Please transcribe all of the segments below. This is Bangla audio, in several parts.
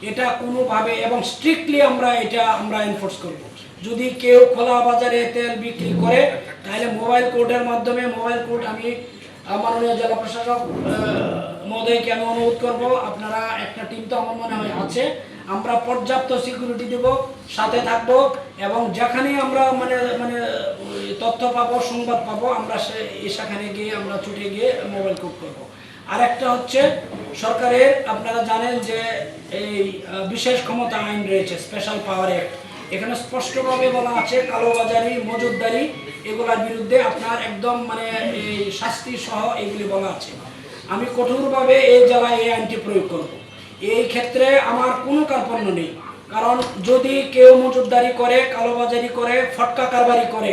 এটা কোনোভাবে এবং স্ট্রিক্টলি আমরা এনফোর্স করব। যদি কেউ খোলা বাজারে তেল বিক্রি করে তাহলে মোবাইল কোর্টের মাধ্যমে আমি মাননীয় জেলা প্রশাসক মহোদয়কে আমি অনুরোধ করব, আপনারা একটা টিম তো আমার মনে হয় আছে, আমরা পর্যাপ্ত সিকিউরিটি দেব, সাথে থাকব এবং যেখানে আমরা মানে মানে তথ্য পাবো, সংবাদ পাবো, আমরা সেখানে গিয়ে আমরা ছুটে গিয়ে মোবাইল কোর্ট করব। আর একটা হচ্ছে সরকারের, আপনারা জানেন যে এই বিশেষ ক্ষমতা আইন রয়েছে, স্পেশাল পাওয়ার অ্যাক্ট। এখানে স্পষ্টভাবে বলা আছে কালোবাজারি, মজুতদারি এগুলোর বিরুদ্ধে আপনার একদম মানে এই শাস্তি সহ এগুলি বলা আছে। আমি কঠোরভাবে এই জেলায় এই আইনটি প্রয়োগ করব। এই ক্ষেত্রে আমার কোনো কার্পণ্য নেই, কারণ যদি কেউ মজুতদারি করে, কালোবাজারি করে, ফটকা কারবারি করে,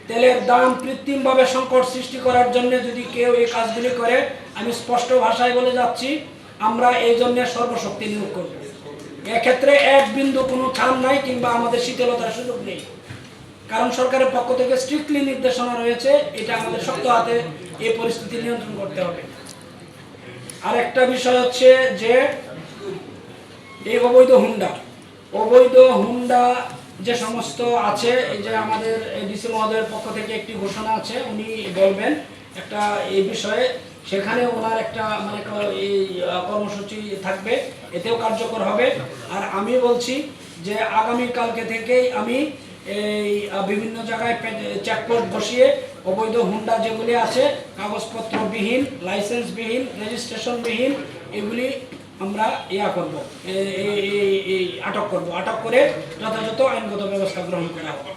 তেলের দাম কৃত্রিমভাবে সংকট সৃষ্টি করার জন্য যদি কেউ এই কাজগুলি করে, আমি স্পষ্ট ভাষায় বলে যাচ্ছি, আমরা এই জন্য সর্বশক্তি নিয়োগ করব। এক্ষেত্রে এক বিন্দু কোনো ছাড় নাই কিংবা আমাদের শীতলতার সুযোগ নেই, কারণ সরকারের পক্ষ থেকে স্ট্রিক্টলি নির্দেশনা রয়েছে। এটা আমাদের শক্ত হাতে এই পরিস্থিতি নিয়ন্ত্রণ করতে হবে। আর একটা বিষয় হচ্ছে যে এই অবৈধ হুন্ডা যে সমস্ত আছে, এই যে আমাদের ডিসি মহোদয়ের পক্ষ থেকে একটি ঘোষণা আছে, উনি বলবেন একটা এই বিষয়ে, সেখানে ওনার একটা মানে এই কর্মসূচি থাকবে, এতেও কার্যকর হবে। আর আমি বলছি যে আগামীকালকে থেকেই আমি এই বিভিন্ন জায়গায় চেকপোস্ট বসিয়ে অবৈধ হুন্ডা যেগুলি আছে, কাগজপত্রবিহীন, লাইসেন্সবিহীন, রেজিস্ট্রেশনবিহীন, এগুলি আমরা করব, আটক করে যথাযথ আইনগত ব্যবস্থা গ্রহণ করা হবে।